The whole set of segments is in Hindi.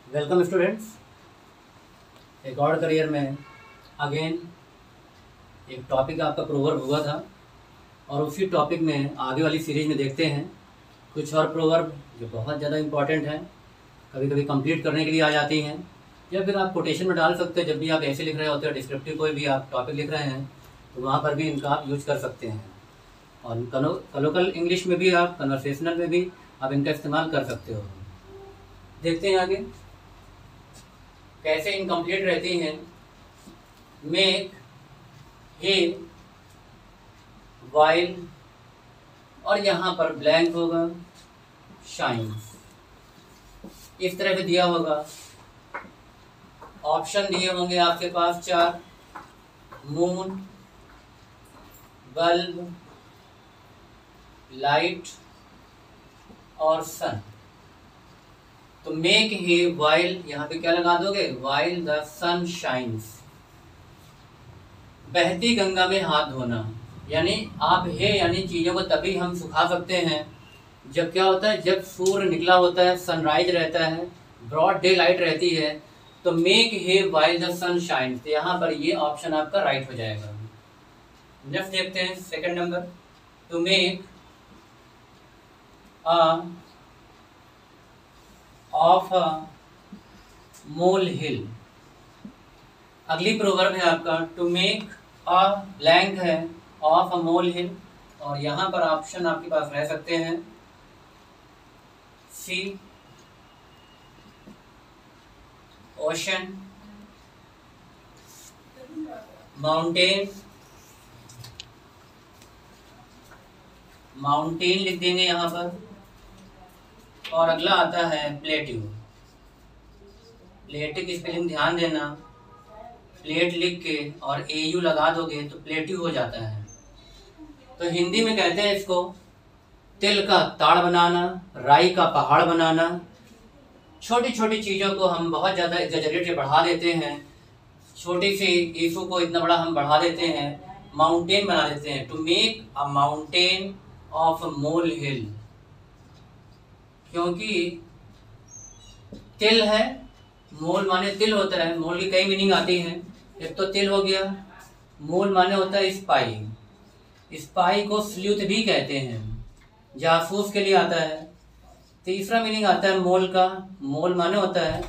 वेलकम स्टूडेंट्स, एक और करियर में अगेन एक टॉपिक आपका प्रोवर्ब हुआ था और उसी टॉपिक में आगे वाली सीरीज में देखते हैं कुछ और प्रोवर्ब जो बहुत ज़्यादा इम्पॉर्टेंट हैं, कभी कभी कंप्लीट करने के लिए आ जाती हैं या फिर आप कोटेशन में डाल सकते हैं। जब भी आप ऐसे लिख रहे होते हैं, डिस्क्रिप्टिव कोई भी आप टॉपिक लिख रहे हैं तो वहाँ पर भी इनका आप यूज कर सकते हैं। और कलोकल इंग्लिश में भी आप, कन्वर्सेशनल में भी आप इनका इस्तेमाल कर सकते हो। देखते हैं आगे कैसे इनकम्प्लीट रहती हैं। मेक, हे, वाइल और यहाँ पर ब्लैंक होगा, शाइन्स, इस तरह से दिया होगा। ऑप्शन दिए होंगे आपके पास 4, मून, बल्ब, लाइट और सन। तो मेक हे वाइल, यहाँ पे क्या लगा दोगे, वाइल द सन शाइन्स। बहती गंगा में हाथ धोना, यानी आप हे यानी चीज़ों को तभी हम सुखा सकते हैं जब क्या होता है, जब सूर्य निकला होता है, सनराइज रहता है, ब्रॉड डे लाइट रहती है। तो make hay while the sun shines, तो यहाँ पर ये ऑप्शन आपका राइट हो जाएगा। नेक्स्ट देखते हैं second number, to make of a molehill. अगली प्रोवर्ब है आपका टू मेक अ ब्लैंक है ऑफ अ मोल हिल, और यहाँ पर ऑप्शन आपके पास रह सकते हैं सी, ओशन, माउंटेन, माउंटेन लिख देंगे यहाँ पर। और अगला आता है प्लेट्यू। प्लेट की स्पेलिंग ध्यान देना, प्लेट लिख के और एयू लगा दोगे तो प्लेट्यू हो जाता है। तो हिंदी में कहते हैं इसको तिल का ताड़ बनाना, राई का पहाड़ बनाना। छोटी छोटी चीज़ों को हम बहुत ज़्यादा एग्जैजरेट से बढ़ा देते हैं, छोटी सी इशू को इतना बड़ा हम बढ़ा देते हैं, माउंटेन बना देते हैं। To make a mountain of molehill, क्योंकि तिल है, मोल माने तिल होता है, मोल की कई मीनिंग आती हैं। एक तो तिल हो गया, मोल माने होता है स्पाई, स्पाई को स्ल्यूथ भी कहते हैं, जासूस के लिए आता है। तीसरा मीनिंग आता है मोल का, मोल माने होता है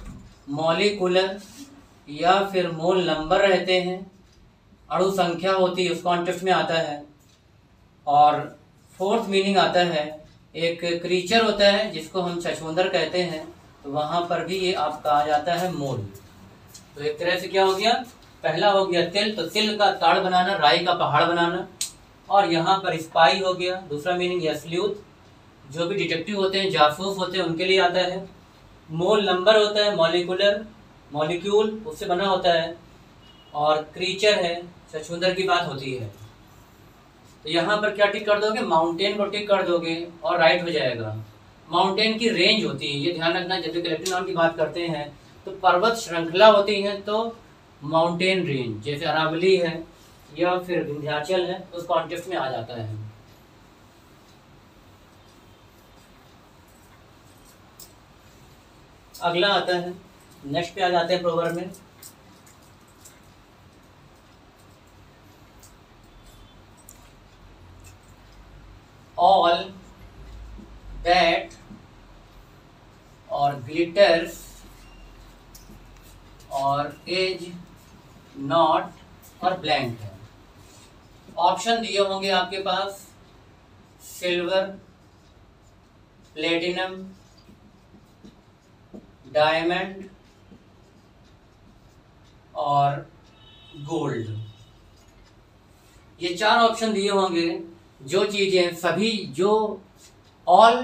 मॉलिक्यूलर या फिर मोल नंबर रहते हैं, अणु संख्या होती है, उस कॉन्टेक्स्ट में आता है। और फोर्थ मीनिंग आता है एक क्रीचर होता है जिसको हम छछूंदर कहते हैं, तो वहां पर भी ये आपका आ जाता है मोल। तो एक तरह से क्या हो गया, पहला हो गया तिल, तो तिल का ताड़ बनाना, राई का पहाड़ बनाना। और यहाँ पर स्पाई हो गया, दूसरा मीनिंग या स्ल्यूथ, जो भी डिटेक्टिव होते हैं, जासूस होते हैं, उनके लिए आता है। मोल नंबर होता है मॉलिक्यूलर, मॉलिक्यूल उससे बना होता है। और क्रीचर है, छछूंदर की बात होती है। तो यहाँ पर क्या टिक कर दोगे, माउंटेन को टिक कर दोगे और राइट हो जाएगा। माउंटेन की रेंज होती है, ये ध्यान रखना, जब भी कलेक्टिव नाउन की बात करते हैं तो पर्वत श्रृंखला होती है, तो माउंटेन रेंज जैसे अरावली है या फिर विंध्याचल है, उस कॉन्टेक्स्ट में आ जाता है। अगला आता है, नेक्स्ट पे आ जाते हैं प्रोवर्ब में। ऑल दैट और ग्लिटर्स और इज नॉट और ब्लैंक है। ऑप्शन दिए होंगे आपके पास सिल्वर, प्लेटिनम, डायमंड और गोल्ड। ये 4 ऑप्शन दिए होंगे। जो चीजें सभी, जो ऑल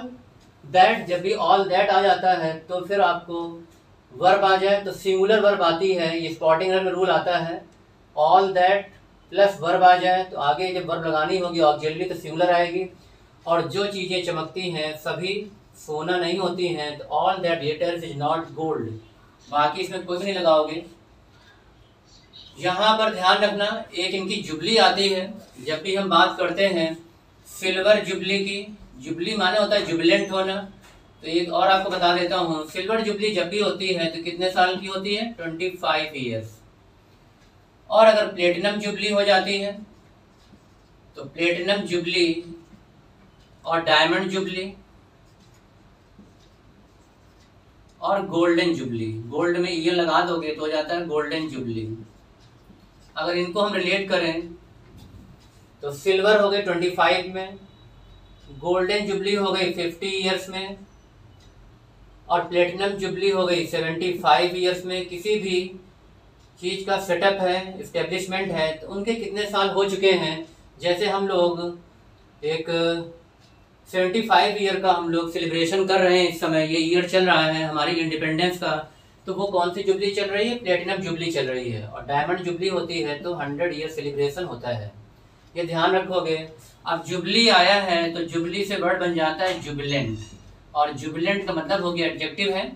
दैट, जब भी ऑल दैट आ जाता है तो फिर आपको वर्ब आ जाए तो सिंगुलर वर्ब आती है, ये स्पॉटिंग में रूल आता है। ऑल दैट प्लस वर्ब आ जाए तो आगे जब वर्ब लगानी होगी ऑक्सिलरी तो सिंगुलर आएगी। और जो चीजें चमकती हैं सभी सोना नहीं होती हैं, तो all that glitters is not gold, बाकी इसमें कुछ नहीं लगाओगे। यहाँ पर ध्यान रखना, एक इनकी जुबली आती है, जब भी हम बात करते हैं सिल्वर जुबली की, जुबली माने होता है जुबिलेंट होना, तो एक और आपको बता देता हूँ, सिल्वर जुबली जब भी होती है तो कितने साल की होती है? 25 ईयर्स। और अगर प्लेटिनम जुबली हो जाती है तो प्लेटिनम जुबली और डायमंड जुबली और गोल्डन जुबली, गोल्ड में ईयर लगा दोगे तो हो जाता है गोल्डन जुबली। अगर इनको हम रिलेट करें तो सिल्वर हो गई 25 में, गोल्डन जुबली हो गई 50 ईयर्स में और प्लेटिनम जुबली हो गई 75 ईयर्स में। किसी भी चीज का सेटअप है, इस्टेब्लिशमेंट है, तो उनके कितने साल हो चुके हैं। जैसे हम लोग एक 75 ईयर का हम लोग सेलिब्रेशन कर रहे हैं इस समय, ये ईयर चल रहा है हमारी इंडिपेंडेंस का, तो वो कौन सी जुबली चल रही है? प्लेटिनम जुबली चल रही है। और डायमंड जुबली होती है तो 100 ईयर सेलिब्रेशन होता है, ये ध्यान रखोगे। अब जुबली आया है तो जुबली से वर्ड बन जाता है जुबिलेंट, और जुबिलेंट का मतलब हो गया एडजेक्टिव है।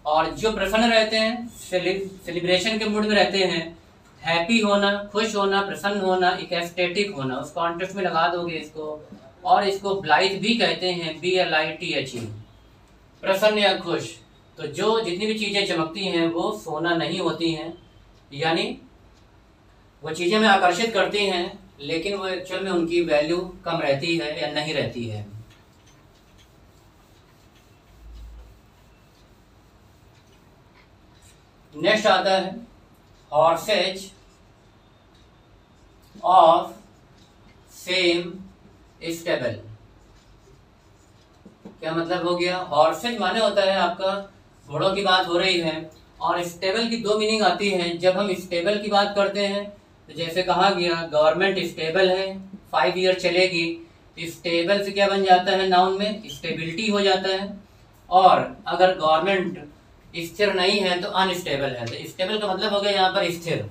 और जो प्रसन्न रहते हैं, सेलिब्रेशन के मूड में रहते हैं, हैप्पी होना, खुश होना, प्रसन्न होना, एक एस्थेटिक होना, उस कॉन्टेक्स्ट में लगा दोगे इसको। और इसको ब्लाइथ भी कहते हैं, BLITH, प्रसन्न या खुश। तो जो जितनी भी चीजें चमकती हैं वो सोना नहीं होती हैं, यानी वो चीजें हमें आकर्षित करती हैं लेकिन वो एक्चुअल में उनकी वैल्यू कम रहती है या नहीं रहती है। नेक्स्ट आता है हॉर्सेज ऑफ सेम स्टेबल। क्या मतलब हो गया? हॉर्सेज माने होता है आपका घोड़ों की बात हो रही है, और स्टेबल की दो मीनिंग आती है। जब हम स्टेबल की बात करते हैं तो जैसे कहा गया गवर्नमेंट स्टेबल है, 5 ईयर चलेगी, स्टेबल से क्या बन जाता है? नाउन में स्टेबिलिटी हो जाता है। और अगर गवर्नमेंट स्थिर नहीं है तो अनस्टेबल है, तो स्टेबल का मतलब हो गया यहाँ पर स्थिर।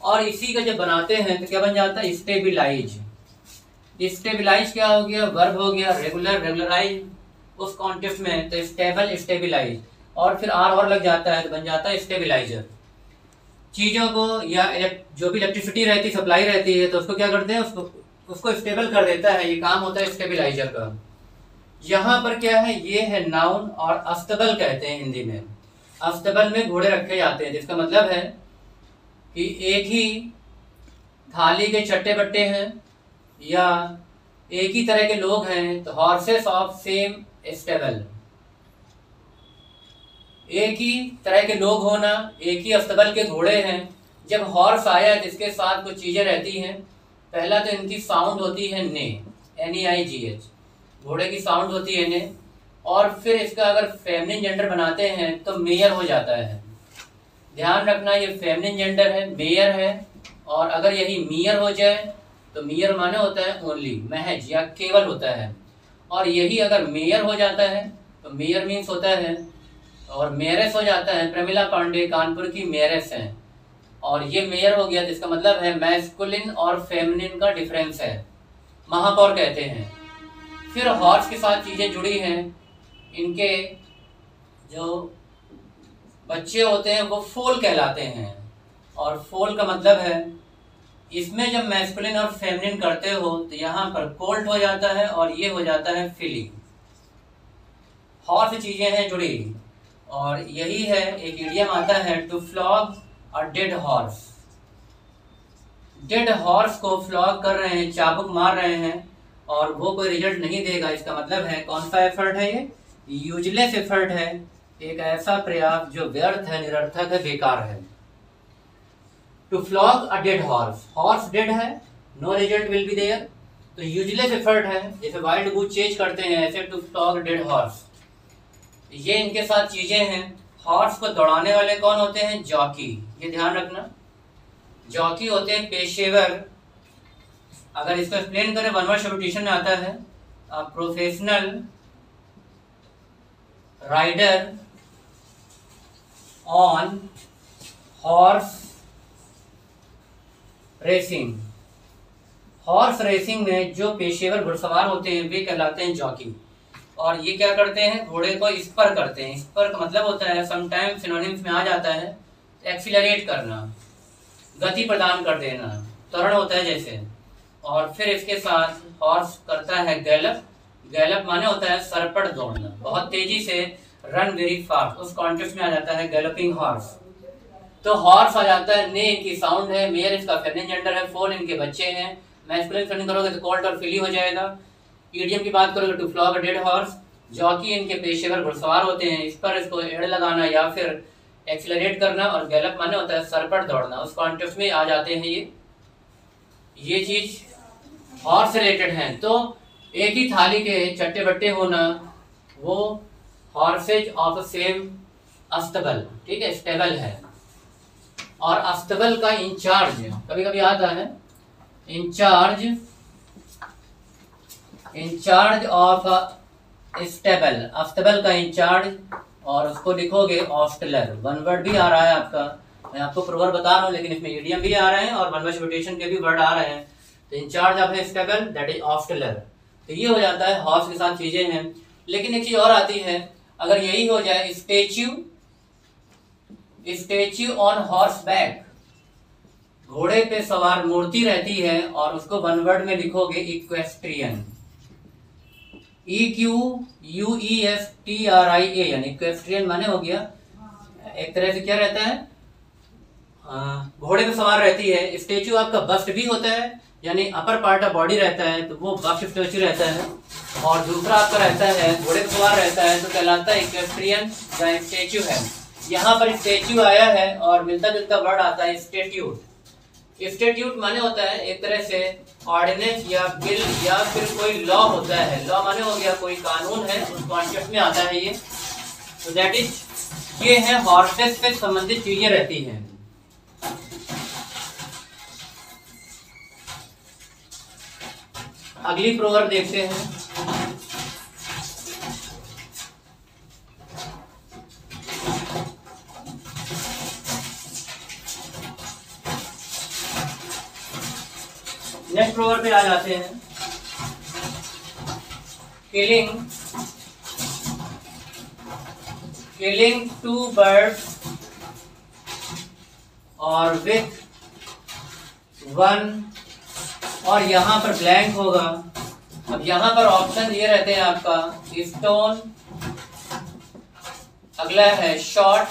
और इसी का जब बनाते हैं तो क्या बन जाता है? स्टेबिलाइज। स्टेबिलाइज क्या हो गया? वर्ब हो गया, रेगुलर, रेगुलराइज उस कॉन्टेक्स्ट में, तो स्टेबल, स्टेबिलाइज, और फिर आर और लग जाता है तो बन जाता है स्टेबिलाइजर। चीजों को या जो भी इलेक्ट्रिसिटी रहती, सप्लाई रहती है, तो उसको क्या करते हैं? उसको स्टेबल कर देता है, ये काम होता है स्टेबिलाइजर का। यहाँ पर क्या है? ये है नाउन, और अस्तबल कहते हैं हिंदी में। अस्तबल में घोड़े रखे जाते हैं, जिसका मतलब है कि एक ही थाली के चट्टे बट्टे हैं या एक ही तरह के लोग हैं, तो हॉर्सेस ऑफ सेम स्टेबल, एक ही तरह के लोग होना, एक ही अस्तबल के घोड़े हैं। जब हॉर्स आया है तो इसके साथ कुछ चीजें रहती हैं। पहला तो इनकी साउंड होती है ने, NEIGH, घोड़े की साउंड होती है ने। और फिर इसका अगर फेमिनिन जेंडर बनाते हैं तो मेयर हो जाता है। ध्यान रखना, ये फेमिनिन जेंडर है, मेयर है। और अगर यही मियर हो जाए तो मियर माने होता है ओनली, महज या केवल होता है। और यही अगर मेयर हो जाता है तो मेयर मीन्स होता है, और मेयरेस हो जाता है। प्रमिला पांडे कानपुर की मेयरेस हैं, और ये मेयर हो गया, जिसका मतलब है मैस्कुलिन और फेमिनिन का डिफरेंस है, महापौर कहते हैं। फिर हॉर्स के साथ चीजें जुड़ी हैं, इनके जो बच्चे होते हैं वो फोल कहलाते हैं। और फोल का मतलब है, इसमें जब मैस्कुलिन और फेमिनिन करते हो तो यहाँ पर कोल्ट हो जाता है और ये हो जाता है फिली। हॉर्स चीजें हैं जुड़ी। और यही है, एक इडियम आता है, to flog a dead horse. Dead horse को फ्लॉग कर रहे हैं, चाबुक मार रहे हैं, और वो कोई रिजल्ट नहीं देगा। इसका मतलब है कौन सा एफर्ट है? ये यूजलेस एफर्ट है, एक ऐसा प्रयास जो व्यर्थ है, निरर्थक है, बेकार है। To flog a dead horse, horse dead है, no result will be there, तो यूजलेस एफर्ट है। जैसे वाइल्ड गूस चेज करते हैं, ऐसे टू फ्लॉग डेड हॉर्स। ये इनके साथ चीजें हैं। हॉर्स को दौड़ाने वाले कौन होते हैं? जॉकी, ये ध्यान रखना। जॉकी होते हैं पेशेवर। अगर इसको एक्सप्लेन करें, वन वर्ड सब्स्टिट्यूशन में आता है, professional rider on horse racing. Horse racing में जो पेशेवर घुड़सवार होते हैं वे कहलाते हैं जॉकी। और ये क्या करते हैं? घोड़े को स्पर करते हैं। स्पर का मतलब होता है, समटाइम सिनोनिम्स में आ जाता है, एक्सीलरेट करना, गति प्रदान कर देना, त्वरण होता है जैसे। और फिर इसके साथ हॉर्स करता है गैलप। गैलप माने होता है सरपट दौड़ना, बहुत तेजी से, रन वेरी फास्ट, उस कॉन्टेक्स्ट में आ जाता है गैलपिंग हॉर्स। तो हॉर्स आ जाता है, ने इनकी साउंड है, मेयर इसका फेमिनिन जेंडर है, फोर इनके बच्चे हैं, मैस्कुलिन फेमिनिन करोगे तो कोल्ट और फिली हो जाएगा। ईडियम की बात करोगे to flog a dead horse, jockey इनके पेशेवर घुड़सवार होते हैं, इस पर इसको एड़ लगाना या फिर एक्सीलरेट करना, और गैलप माने होता है सरपट दौड़ना, उस कॉन्टेक्स्ट में आ जाते हैं ये चीज हॉर्स से रिलेटेड है। तो एक ही थाली के चट्टे बट्टे होना, वो हॉर्सेज ऑफ सेम अस्तबल, ठीक है, स्टेबल है। और अस्तबल का इंचार्ज कभी कभी आता है, इंचार्ज ऑफ स्टेबल, अस्तबल का इंचार्ज, और उसको लिखोगे ऑस्टलर। वन वर्ड भी आ रहा है आपका, मैं आपको प्रोवर्ब बता रहा हूँ, लेकिन इसमें इडियम भी आ रहे हैं और वन वर्ड म्यूटेशन के भी वर्ड आ रहे हैं। तो incharge of stable that is ostler. तो ये हो जाता है हॉर्स के साथ चीजें हैं। लेकिन एक चीज और आती है, अगर यही हो जाए स्टेच्यू ऑन हॉर्स बैक, घोड़े पे सवार मूर्ति रहती है, और उसको वन वर्ड में लिखोगे इक्वेस्ट्रियन, EQUESTRIA, यानी इक्वेस्ट्रियन माने हो गया एक तरह से क्या रहता है, घोड़े पे सवार रहती है। स्टेच्यू आपका बस्ट भी होता है, यानी अपर पार्ट ऑफ बॉडी रहता है, तो वो बस्ट स्टेच्यू रहता है। और दूसरा आपका रहता है घोड़े पे सवार रहता है, तो कहलाता है इक्वेस्ट्रियन या स्टेच्यू है। यहाँ पर स्टेच्यू आया है और मिलता जुलता वर्ड आता है स्टेट्यूट। स्टेट्यूट माने होता है एक तरह से ऑर्डिनेंस या बिल या फिर कोई लॉ होता है। लॉ माने हो गया कोई कानून है, उस कॉन्सेप्ट में आता है ये। तो दैट इज, ये है हॉर्सेस से संबंधित चीजें रहती हैं। अगली प्रोवर्ब देखते हैं। नेक्स्ट प्रोवर्ब पे आ जाते हैं। किलिंग टू बर्ड्स और विथ वन, और यहाँ पर ब्लैंक होगा। अब यहाँ पर ऑप्शन ये रहते हैं आपका स्टोन, अगला है शॉट,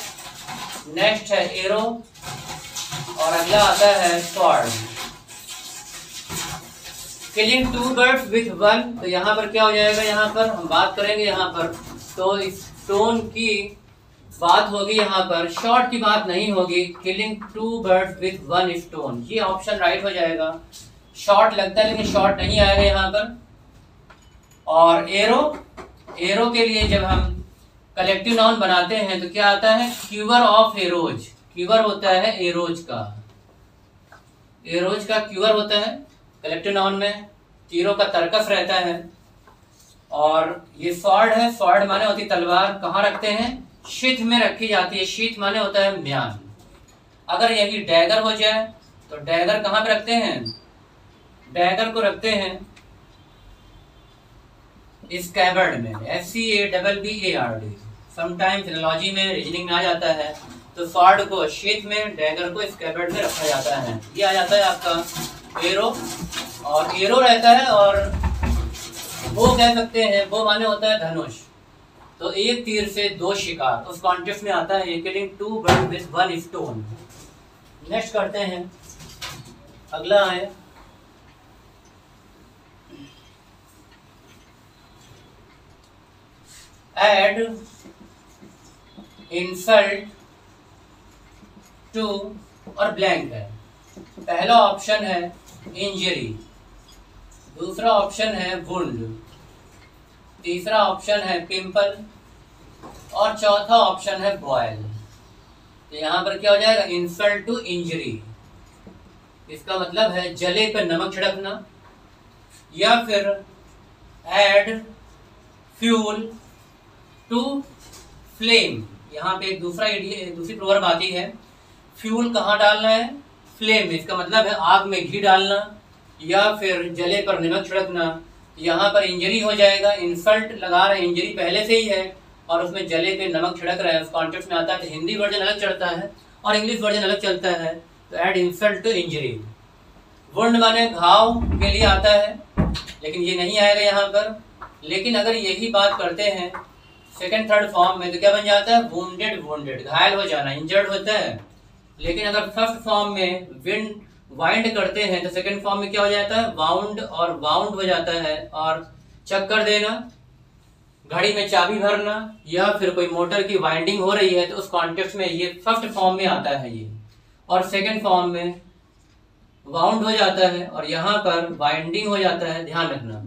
नेक्स्ट है एरो, और अगला आता है sword. Killing two birds with one, तो यहाँ पर क्या हो जाएगा, यहाँ पर हम बात करेंगे यहाँ पर तो स्टोन की बात होगी, यहाँ पर शॉट की बात नहीं होगी। Killing two birds with one stone, ये ऑप्शन राइट हो जाएगा। शॉट लगता है लेकिन शॉट नहीं आएगा यहाँ पर। और एरो के लिए जब हम कलेक्टिव नाउन बनाते हैं तो क्या आता है, क्यूवर ऑफ एरोज। क्यूवर होता है एरोज का क्यूवर होता है कलेक्टिव नाउन में। तीरों का तर्कस रहता है। और ये स्वॉर्ड है, स्वॉर्ड माने होती तलवार, कहाँ रखते हैं, शीथ में रखी जाती है। शीथ माने होता है म्यान। अगर यही डैगर हो जाए तो डैगर कहाँ पे रखते हैं, डैगर को रखते हैं स्कैबर्ड में, SCABBARD। समटाइम्स एनालॉजी में, रीजनिंग में आ जाता है। तो स्वॉर्ड को शीथ में, डैगर को स्कैबर्ड में रखा जाता है। ये आ जाता है आपका एरो। और एरो रहता है, और वो कह सकते हैं, वो माने होता है धनुष। तो एक तीर से दो शिकार, उस कॉन्टेक्स्ट में आता है killing two birds with one stone. Next करते हैं, अगला है एड इंसल्ट टू, और ब्लैंक है। पहला ऑप्शन है इंजरी, दूसरा ऑप्शन है वुंड, तीसरा ऑप्शन है पिंपल, और चौथा ऑप्शन है बॉयल। तो यहाँ पर क्या हो जाएगा, इंसल्ट टू इंजरी। इसका मतलब है जले पर नमक छिड़कना, या फिर ऐड फ्यूल टू फ्लेम। यहाँ पे एक दूसरी प्रोवर्ब आती है, फ्यूल कहाँ डालना है, फ्लेम। इसका मतलब है आग में घी डालना, या फिर जले पर नमक छिड़कना। यहाँ पर इंजरी हो जाएगा, इंसल्ट लगा रहे हैं, इंजरी पहले से ही है और उसमें जले पे नमक छिड़क रहे हैं, उस कॉन्टेक्स्ट में आता है। तो हिंदी वर्जन अलग चलता है और इंग्लिश वर्जन अलग चलता है। तो add insult to injury. Wound माने घाव के लिए आता है, लेकिन ये नहीं आएगा यहाँ पर। लेकिन अगर यही बात करते हैं सेकंड थर्ड फॉर्म में तो क्या बन जाता है, वुंडेड वुंडेड, घायल हो जाना, इंजर्ड होता है। लेकिन अगर फर्स्ट फॉर्म में वाइंड करते हैं तो सेकंड फॉर्म में क्या हो जाता है, वाउंड और वाउंड हो जाता है। और चक्कर देना, घड़ी में चाबी भरना, या फिर कोई मोटर की वाइंडिंग हो रही है तो उस कॉन्टेक्स्ट में ये फर्स्ट फॉर्म में आता है ये, और सेकंड फॉर्म में वाउंड हो जाता है और यहाँ पर वाइंडिंग हो जाता है। ध्यान रखना,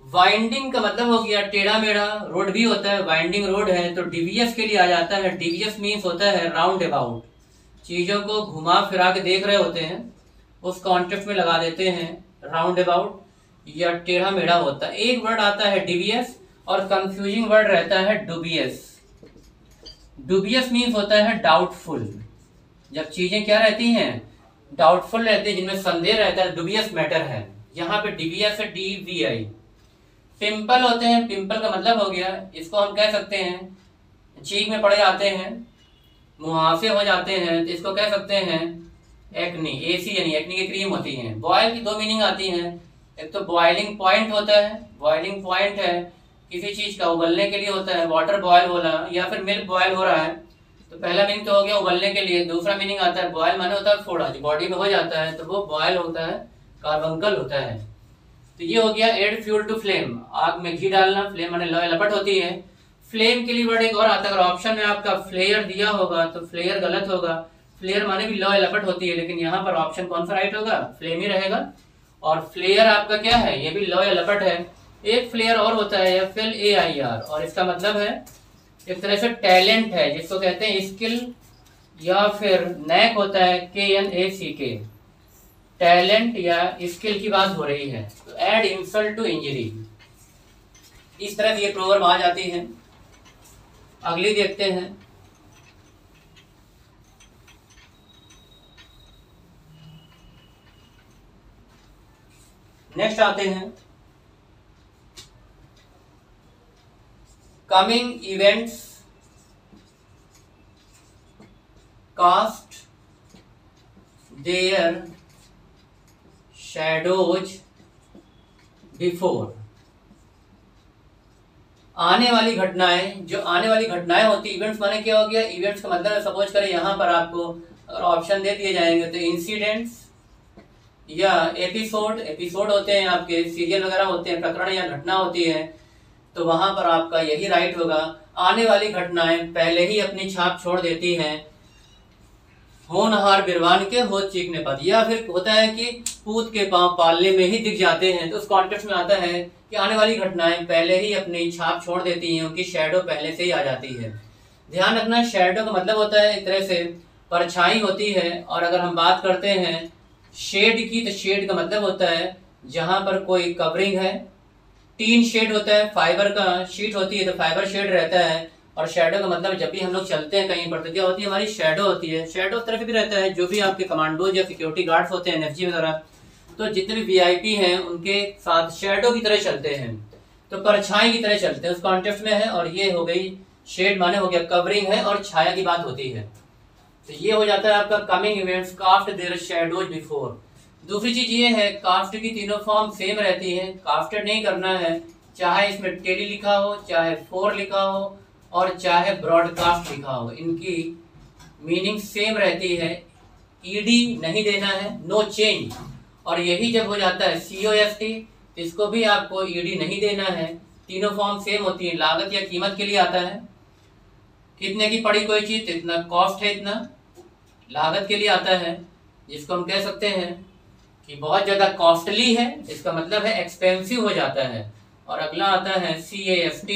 वाइंडिंग का मतलब हो गया टेढ़ा मेढ़ा, रोड भी होता है, वाइंडिंग रोड है तो डीवीएस के लिए आ जाता है। डीवीएस मीन्स होता है राउंड अबाउट, चीजों को घुमा फिरा के देख रहे होते हैं, उस कॉन्टेक्स्ट में लगा देते हैं राउंड अबाउट या टेढ़ा मेढ़ा होता है। एक वर्ड आता है डीवीएस और कंफ्यूजिंग वर्ड रहता है डुबियस। डुबियस मीन्स होता है डाउटफुल, जब चीजें क्या रहती हैं, डाउटफुल रहती है, जिनमें संदेह रहता है, डुबियस मैटर है। यहाँ पे डीवीएस है, DVI। पिंपल होते हैं, पिंपल का मतलब हो गया, इसको हम कह सकते हैं चीख में पड़ जाते हैं, मुहासे हो जाते हैं, तो इसको कह सकते हैं एक्नी, AC यानी एक्नी की क्रीम होती है। बॉयल की दो मीनिंग आती हैं, एक तो बॉइलिंग पॉइंट होता है, बॉइलिंग पॉइंट है किसी चीज का उबलने के लिए होता है, वाटर बॉयल होना या फिर मिल्क बॉयल हो रहा है, तो पहला मीनिंग तो हो गया उबलने के लिए। दूसरा मीनिंग आता है बॉयल माने होता है फोड़ा, जो बॉडी में हो जाता है तो वो बॉयल होता है, कार्बंकल होता है। तो ये हो गया एड फ्यूल टू फ्लेम, आग में घी डालना, फ्लेम माने लोहे लपट होती है। फ्लेम के लिए वर्ड एक और आता है, अगर ऑप्शन में आपका फ्लेयर दिया होगा तो फ्लेयर गलत होगा, फ्लेयर माने भी लोहे लपट होती है, लेकिन यहाँ पर ऑप्शन कौन सा राइट होगा, फ्लेम ही रहेगा। और फ्लेयर आपका क्या है, ये भी लोहे लपट है। एक फ्लेयर और होता है FLAIR, और इसका मतलब है एक तरह से टैलेंट है, जिसको कहते हैं स्किल, या फिर नैक होता है KNACK, टैलेंट या स्किल की बात हो रही है। तो एड इंसल्ट टू इंजरी, इस तरह ये प्रोवर्ब आ जाती है। अगली देखते हैं, नेक्स्ट आते हैं coming events cast their shadows before. आने वाली घटनाएं, जो आने वाली घटनाएं होती, इवेंट्स माने क्या हो गया, इवेंट्स का मतलब सपोज करें यहाँ पर आपको अगर ऑप्शन दे दिए जाएंगे तो इंसिडेंट्स या एपिसोड, एपिसोड होते हैं आपके सीरियल वगैरह होते हैं, प्रकरण या घटना होती है, तो वहां पर आपका यही राइट होगा। आने वाली घटनाएं पहले ही अपनी छाप छोड़ देती हैं, होनहार बिरवान के हो चीखने पर, या फिर होता है कि पूत के पांव पालने में ही दिख जाते हैं, तो उस कॉन्टेक्स्ट में आता है कि आने वाली घटनाएं पहले ही अपनी छाप छोड़ देती हैं, उनकी शैडो पहले से ही आ जाती है। ध्यान रखना, शैडो का मतलब होता है एक तरह से परछाई होती है। और अगर हम बात करते हैं शेड की, तो शेड का मतलब होता है जहां पर कोई कवरिंग है। टीन शेड होता है, फाइबर का शीट होती है तो फाइबर शेड रहता है। और शैडो का मतलब जब भी हम लोग चलते हैं कहीं पर तो क्या होती है, हमारी शैडो होती है। शैडो उस तरफ भी रहता है, जो भी आपके कमांडोज या सिक्योरिटी गार्ड्स होते हैं, एनएफजी वगैरह, तो जितने भी वीआईपी हैं उनके साथ शैडो की तरह चलते हैं, तो परछाई की तरह चलते हैं, उस कॉन्टेक्स्ट में है। और ये हो गई शेड माने हो गया कवरिंग है और छाया की बात होती है। तो ये हो जाता है आपका coming events cast their shadows before. दूसरी चीज ये है, कास्ट की तीनों फॉर्म सेम रहती है, कास्टेड नहीं करना है, चाहे इसमें टेली लिखा हो, चाहे फोर लिखा हो, और चाहे ब्रॉडकास्ट लिखा हो, इनकी मीनिंग सेम रहती है। ईडी नहीं देना है, नो चेंज। और यही जब हो जाता है COST, इसको भी आपको ईडी नहीं देना है। तीनों फॉर्म सेम होती है। लागत या कीमत के लिए आता है, कितने की पड़ी कोई चीज, इतना कॉस्ट है, इतना लागत के लिए आता है, जिसको हम कह सकते हैं कि बहुत ज्यादा कॉस्टली है, इसका मतलब है एक्सपेंसिव हो जाता है। और अगला आता है CAST,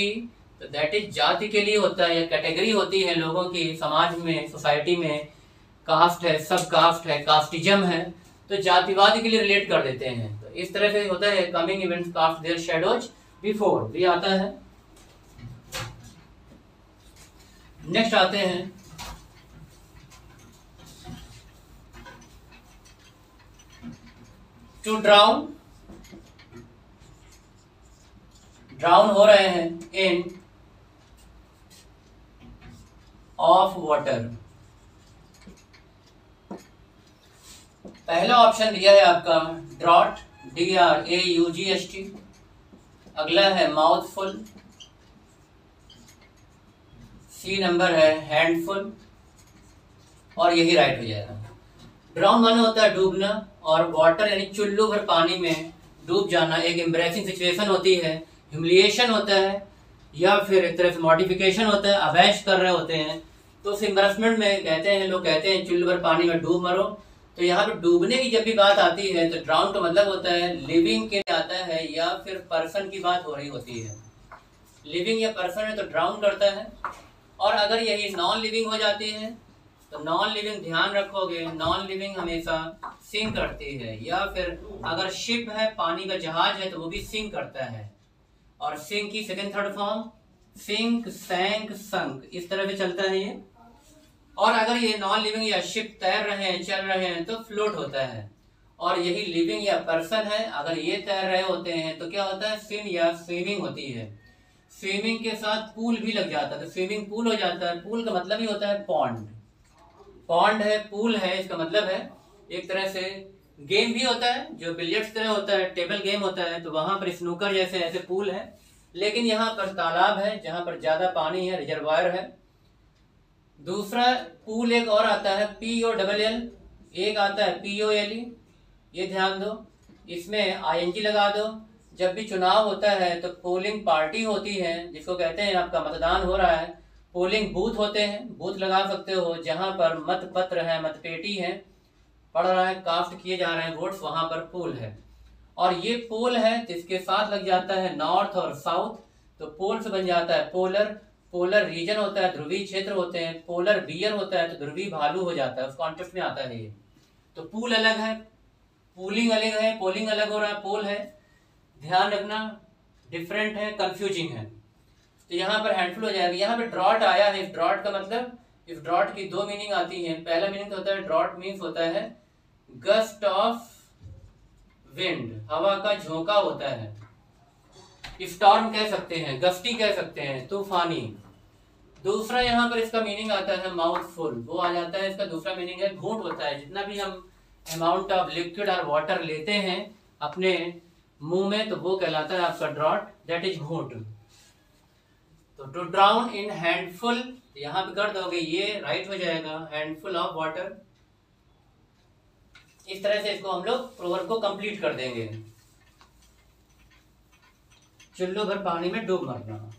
तो दैट इज जाति के लिए होता है, या कैटेगरी होती है लोगों की समाज में, सोसाइटी में। कास्ट है, सब कास्ट है, कास्टिज्म है, तो जातिवाद के लिए रिलेट कर देते हैं। तो इस तरह से होता है coming events cast their shadows before भी आता है। नेक्स्ट आते हैं टू ड्राउन, ड्राउन हो रहे हैं इन ऑफ वाटर। पहला ऑप्शन दिया है आपका ड्रॉट, DRAUGST। अगला है माउथफुल, सी नंबर है हैंडफुल, और यही राइट हो जाएगा। ड्राउन माने होता है डूबना, और वाटर यानी चुल्लू भर पानी में डूब जाना एक एम्ब्रेसिंग सिचुएशन होती है, ह्यूमिलिएशन होता है, या फिर एक तरह से मॉडिफिकेशन होता है, अवैश कर रहे होते हैं। तो उस इम्बरसमेंट में कहते हैं, लोग कहते हैं चुल्लू भर पानी में डूब मरो। तो यहाँ पे डूबने की जब भी बात आती है तो ड्राउन का मतलब होता है लिविंग के आता है, या फिर पर्सन की बात हो रही होती है। लिविंग या पर्सन है तो ड्राउन करता है। और अगर यही नॉन लिविंग हो जाती है तो नॉन लिविंग, ध्यान रखोगे, नॉन लिविंग हमेशा सिंक करती है, या फिर अगर शिप है, पानी का जहाज है, तो वो भी सिंक करता है। और सिंक की सेकंड थर्ड फॉर्म सिंक, सैंक, संक, इस तरह से चलता है ये। और अगर ये नॉन लिविंग या शिप तैर रहे हैं, चल रहे हैं, तो फ्लोट होता है। और यही लिविंग या पर्सन है, अगर ये तैर रहे होते हैं तो क्या होता है, स्विम या स्विमिंग होती है। स्विमिंग के साथ पूल भी लग जाता है तो स्विमिंग पूल हो जाता है। पूल का मतलब ही होता है पॉन्ड। पॉन्ड है, पूल है, इसका मतलब है एक तरह से गेम भी होता है जो बिलियर्ड्स तरह होता है, टेबल गेम होता है, तो वहां पर स्नूकर जैसे ऐसे पूल है। लेकिन यहाँ पर तालाब है जहां पर ज्यादा पानी है, रिजर्वायर है। दूसरा पूल एक और आता है POLL, एक आता है POLE, ये ध्यान दो, इसमें ING लगा दो। जब भी चुनाव होता है तो पोलिंग पार्टी होती है, जिसको कहते हैं आपका मतदान हो रहा है, पोलिंग बूथ होते हैं, बूथ लगा सकते हो जहां पर मत पत्र है, मतपेटी है, पड़ रहा है, कास्ट किए जा रहे हैं वोट्स, वहां पर पोल है। और ये पोल है जिसके साथ लग जाता है नॉर्थ और साउथ, तो पोल से बन जाता है पोलर। पोलर रीजन होता है, ध्रुवीय क्षेत्र होते हैं। पोलर बियर होता है तो ध्रुवीय भालू हो जाता है, उस कॉन्टेक्स्ट में आता है ये। तो पूल अलग है, पूलिंग अलग है, पोलिंग अलग हो रहा है, पोल है, ध्यान रखना, डिफरेंट है, कंफ्यूजिंग है। तो यहाँ पर हैंडफुल हो जाएगा। यहाँ पे ड्रॉट आया है, इस ड्रॉट का मतलब, इस ड्रॉट की दो मीनिंग आती है। पहला मीनिंग होता है ड्रॉट मीन्स होता है गस्ट ऑफ विंड, हवा का झोंका होता है। स्टॉर्म कह सकते हैं, गस्टी कह सकते हैं, तूफानी। दूसरा यहाँ पर इसका मीनिंग आता है माउथफुल, वो आ जाता है, इसका दूसरा मीनिंग है घूंट होता है। जितना भी हम अमाउंट ऑफ लिक्विड और वाटर लेते हैं अपने मुंह में तो वो कहलाता है आपका ड्रॉट, दैट इज घूंट। तो टू ड्राउन इन हैंडफुल, यहां पे कर दोगे ये राइट हो जाएगा, हैंडफुल ऑफ वाटर। इस तरह से इसको हम लोग प्रोवर्ब को कंप्लीट कर देंगे। चुल्लू भर पानी में डूब मरना,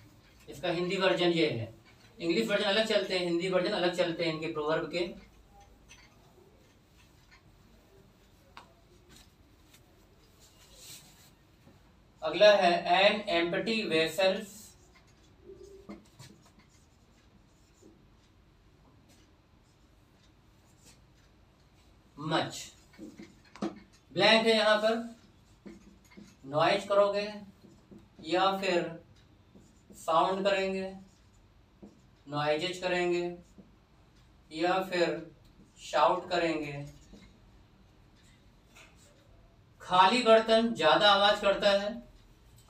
इसका हिंदी वर्जन ये है। इंग्लिश वर्जन अलग चलते हैं, हिंदी वर्जन अलग चलते हैं इनके प्रोवर्ब के। अगला है an empty vessels much. Blank है यहाँ पर, नॉइज करोगे या फिर साउंड करेंगे, नॉइजेज करेंगे या फिर शाउट करेंगे। खाली बर्तन ज्यादा आवाज करता है।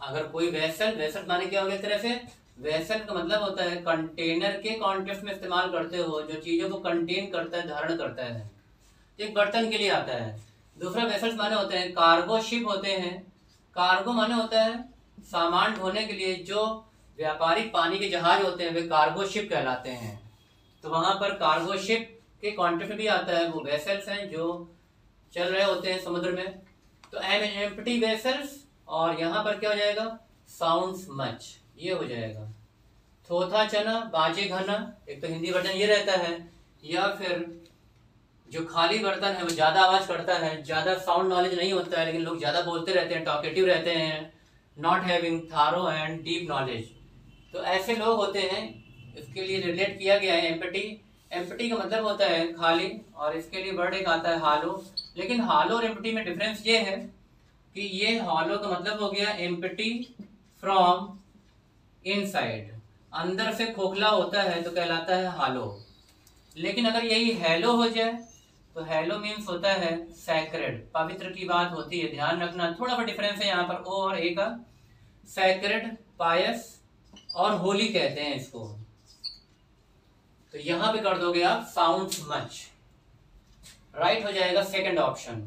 अगर कोई वेसल, वेसल माने क्या हो गया, तरह से वेसल का मतलब होता है कंटेनर के कॉन्टेक्स्ट में इस्तेमाल करते हो, जो चीजों को कंटेन करता है, धारण करता है, एक बर्तन के लिए आता है। दूसरा वेसल्स माने होते हैं कार्गो शिप होते हैं। कार्गो माने होता है सामान ढोने के लिए, जो व्यापारिक पानी के जहाज होते हैं वे कार्गो शिप कहलाते हैं। तो वहां पर कार्गो शिप के कॉन्टेक्स्ट में भी आता है, वो वेसल्स हैं जो चल रहे होते हैं समुद्र में। तो एम एम्प्टी वेसल्स, और यहाँ पर क्या हो जाएगा, साउंड्स मच, ये हो जाएगा। थोथा चना बाजे घना, एक तो हिंदी वर्जन ये रहता है, या फिर जो खाली बर्तन है वो ज्यादा आवाज करता है, ज्यादा साउंड नॉलेज नहीं होता है, लेकिन लोग ज्यादा बोलते रहते हैं, टॉकेटिव रहते हैं, नॉट हैविंग थारो एंड डीप नॉलेज। तो ऐसे लोग होते हैं, इसके लिए रिलेट किया गया है एम्प्टी। एम्प्टी का मतलब होता है खाली, और इसके लिए वर्ड एक आता है हालो। लेकिन हालो और एम्प्टी में डिफरेंस ये है कि ये हालो का मतलब हो गया एम्प्टी फ्रॉम इनसाइड, अंदर से खोखला होता है तो कहलाता है हालो। लेकिन अगर यही हेलो हो जाए तो हेलो मीन्स होता है सैक्रेड, पवित्र की बात होती है। ध्यान रखना, थोड़ा सा डिफरेंस है यहाँ पर ओ और ए का। सैक्रेड पायस और होली कहते हैं इसको। तो यहां पे कर दोगे आप साउंड्स मच, राइट हो जाएगा सेकंड ऑप्शन।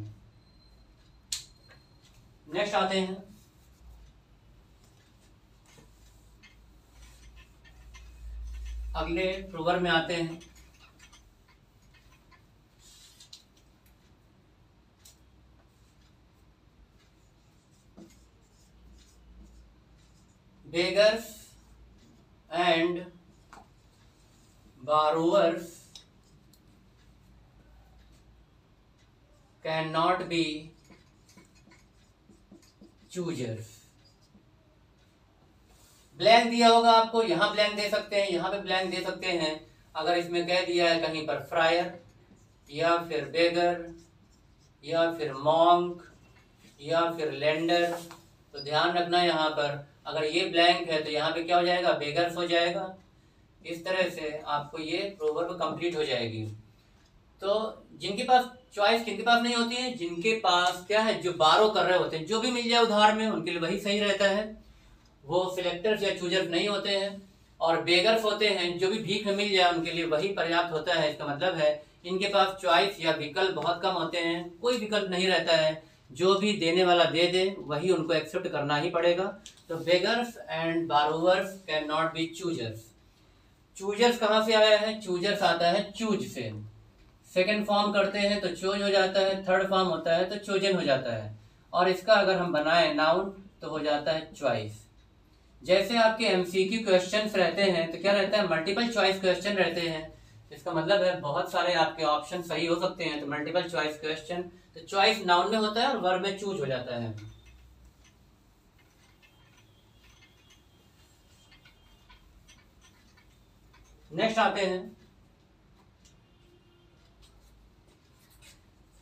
नेक्स्ट आते हैं अगले प्रोवर्ब में आते हैं। Beggars and borrowers cannot be choosers। Blank दिया होगा आपको, यहां ब्लैंक दे सकते हैं, यहां पे ब्लैंक दे सकते हैं। अगर इसमें कह दिया है कहीं पर फ्रायर या फिर बेगर या फिर मॉन्क या फिर लेंडर, तो ध्यान रखना यहाँ पर अगर ये ब्लैंक है तो यहाँ पे क्या हो जाएगा, बेगर्स हो जाएगा। इस तरह से आपको ये प्रोवर्ब कंप्लीट हो जाएगी। तो जिनके पास चॉइस किनके पास नहीं होती है, जिनके पास क्या है, जो बारो कर रहे होते हैं, जो भी मिल जाए उधार में उनके लिए वही सही रहता है, वो सिलेक्टर्स या चूजर्स नहीं होते हैं। और बेगर्स होते हैं, जो भी भीख में मिल जाए उनके लिए वही पर्याप्त होता है। इसका मतलब है इनके पास चॉइस या विकल्प बहुत कम होते हैं, कोई विकल्प नहीं रहता है, जो भी देने वाला दे दे वही उनको एक्सेप्ट करना ही पड़ेगा। तो beggars and borrowers can not be choosers. Choosers कहाँ से आया है, चूजर्स आता है चूज से। सेकंड फॉर्म करते हैं तो चोज हो जाता है, थर्ड फॉर्म होता है तो चोजन हो जाता है, और इसका अगर हम बनाए नाउन तो हो जाता है चॉइस। जैसे आपके एमसीक्यू क्वेश्चंस रहते हैं तो क्या रहता है, मल्टीपल चॉइस क्वेश्चन रहते हैं। इसका मतलब है बहुत सारे आपके ऑप्शन सही हो सकते हैं, तो मल्टीपल चॉइस क्वेश्चन, तो चॉइस नाउन में होता है और वर्ब में चूज हो जाता है। नेक्स्ट आते हैं,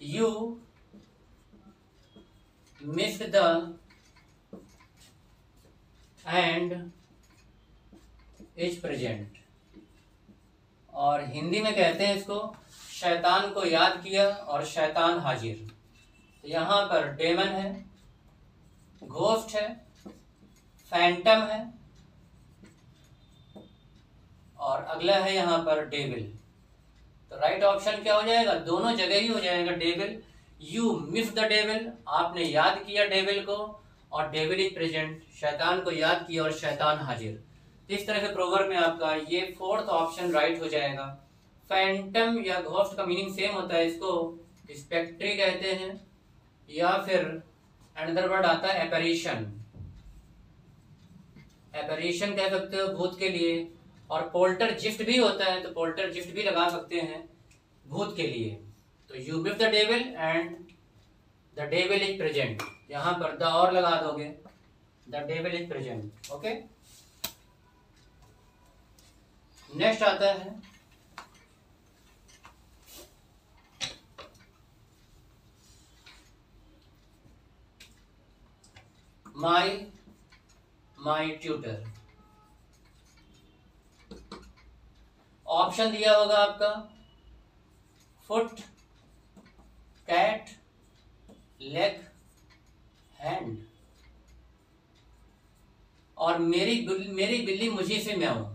you missed the end is present, और हिंदी में कहते हैं इसको शैतान को याद किया और शैतान हाजिर। तो यहां पर डेमन है, घोस्ट है, फैंटम है, और अगला है यहाँ पर डेविल। तो राइट ऑप्शन क्या हो जाएगा, दोनों जगह ही हो जाएगा devil. You miss the devil, आपने याद किया डेविल को, और डेविल इज प्रेजेंट, शैतान को याद किया और शैतान हाजिर। इस तरह से प्रोवर्ब में आपका ये फोर्थ ऑप्शन राइट हो जाएगा। फैंटम या घोस्ट का मीनिंग सेम होता है, इसको स्पेक्ट्री कहते हैं, या फिर अनदर वर्ड आता है एपैरिशन, एपैरिशन कह सकते हो भूत के लिए। और पोल्टर जिफ्ट भी होता है, तो पोल्टर जिफ्ट भी लगा सकते हैं भूत के लिए। तो you miss the devil and the devil is present, यहां पर द और लगा दोगे, the devil is present. Okay, next आता है माई ट्यूटर। ऑप्शन दिया होगा आपका फुट, कैट, लेग, हैंड, और मेरी बिल्ली मुझी से म्याऊं।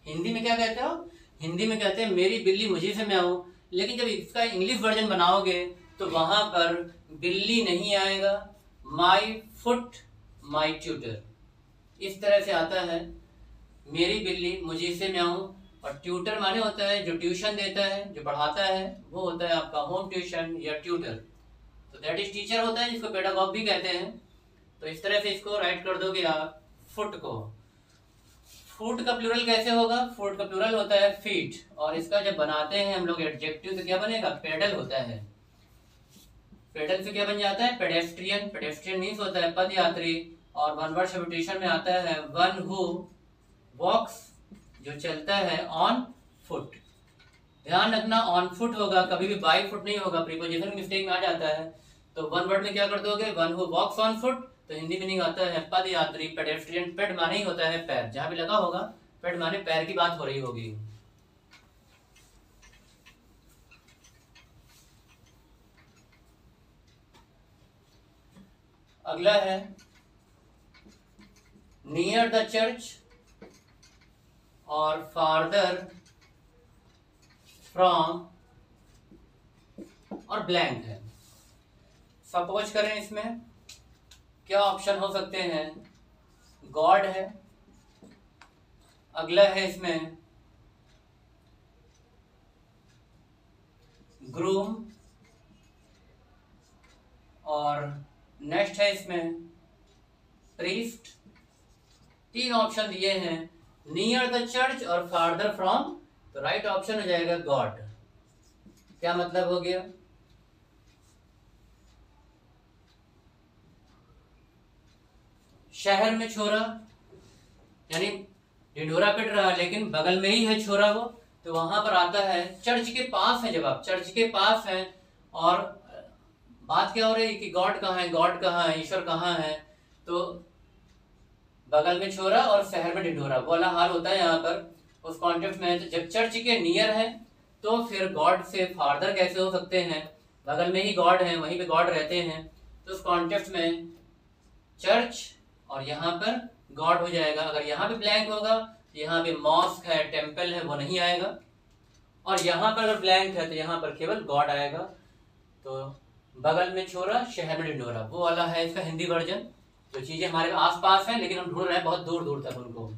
हिंदी में क्या कहते हो, हिंदी में कहते हैं मेरी बिल्ली मुझी से म्याऊं, लेकिन जब इसका इंग्लिश वर्जन बनाओगे तो वहां पर बिल्ली नहीं आएगा, माई फुट माई ट्यूटर, इस तरह से आता है, मेरी बिल्ली मुझी से म्याऊं। और ट्यूटर माने होता है जो ट्यूशन देता है, जो पढ़ाता है, वो होता है आपका होम ट्यूशन या ट्यूटर। तो दैट इज टीचर होता है, जिसको पेडागॉग भी कहते हैं। तो इस तरह से इसको राइट कर दोगे आप फुट को। फुट का प्लूरल कैसे होगा, फुट का प्लूरल होता है फीट, और इसका जब बनाते हैं हम लोग एडजेक्टिव तो क्या बनेगा, पेडल होता है। पेडल से क्या बन जाता है, पेडेस्ट्रियन, पेडेस्ट्रियन मीन्स होता है पद यात्री, और वन वर्ड सब्स्टिट्यूशन में आता है वन हु वॉक्स, जो चलता है ऑन फुट। ध्यान रखना ऑन फुट होगा, कभी भी बाई फुट नहीं होगा, प्रीपोजिशन मिस्टेक में आ जाता है। तो वन वर्ड में क्या कर दोगे, one who walks on foot, तो हिंदी मीनिंग आता है पद यात्री, पेडेस्ट्रियन, पेड माने ही होता है पैर, जहां भी लगा होगा पेड माने पैर की बात हो रही होगी। अगला है नियर द चर्च और फार्दर फ्रॉम, और ब्लैंक है। सपोज करें इसमें क्या ऑप्शन हो सकते हैं, गॉड है, अगला है इसमें ग्रूम, और नेक्स्ट है इसमें प्रीस्ट। 3 ऑप्शन दिए हैं, नियर द चर्च और फार्दर फ्रॉम, तो राइट ऑप्शन हो जाएगा गॉड। क्या मतलब हो गया? शहर में छोरा यानी ढिंढोरा पिट रहा है लेकिन बगल में ही है छोरा वो, तो वहां पर आता है चर्च के पास है। जब आप चर्च के पास हैं और बात क्या हो रही है कि गॉड कहाँ है, गॉड कहाँ है, ईश्वर कहाँ है, तो बगल में छोरा और शहर में ढिंढोरा वाला हाल होता है यहाँ पर उस कॉन्टेक्स्ट में। तो जब चर्च के नियर है तो फिर गॉड से फार्दर कैसे हो सकते हैं, बगल में ही गॉड है, वहीं पे गॉड रहते हैं, तो उस कॉन्टेक्स्ट में चर्च और यहाँ पर गॉड हो जाएगा। अगर यहाँ पे ब्लैंक होगा, यहाँ पे मॉस्क है, टेम्पल है, वो नहीं आएगा, और यहाँ पर अगर ब्लैंक है तो यहाँ पर केवल गॉड आएगा। तो बगल में छोरा, शहर में ढिंढोरा, वो वाला है इसका हिंदी वर्जन। जो चीजें हमारे आसपास हैं लेकिन हम ढूंढ रहे हैं बहुत दूर दूर तक उनको।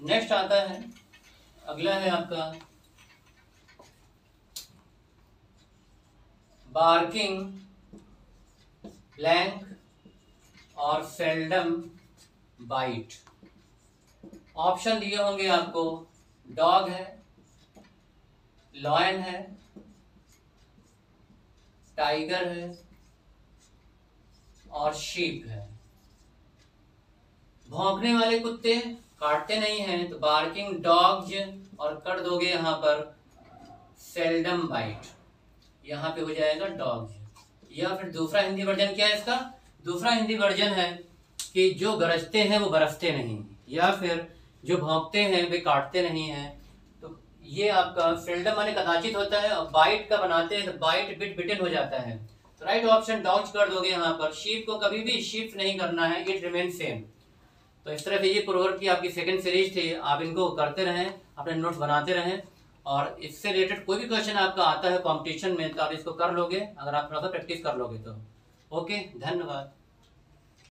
नेक्स्ट आता है, अगला है आपका बार्किंग, ब्लैंक और सेल्डम बाइट। ऑप्शन दिए होंगे आपको, डॉग है, लॉयन है, टाइगर है और शीप है। भौंकने वाले कुत्ते काटते नहीं हैं तो बार्किंग डॉग्स, और कर दोगे यहाँ पर सेल्डम बाइट, यहाँ पे हो जाएगा डॉग्स। या फिर दूसरा हिंदी वर्जन क्या है इसका? दूसरा हिंदी वर्जन है कि जो गरजते हैं वो बरसते नहीं, या फिर जो भौंकते हैं वे काटते नहीं हैं। तो ये आपका सेल्डम माने कदाचित होता है, और बाइट का बनाते हैं तो बाइट बिट बिटन हो जाता है। तो राइट ऑप्शन डॉग्स कर दोगे यहाँ पर। शीप को कभी भी शिफ्ट नहीं करना है, इट रिमेन सेम। तो इस तरह से ये प्रोवर्ब की आपकी सेकंड सीरीज थी, आप इनको करते रहें, अपने नोट्स बनाते रहें, और इससे रिलेटेड कोई भी क्वेश्चन आपका आता है कंपटीशन में तो आप इसको कर लोगे अगर आप थोड़ा सा प्रैक्टिस कर लोगे तो। ओके, धन्यवाद।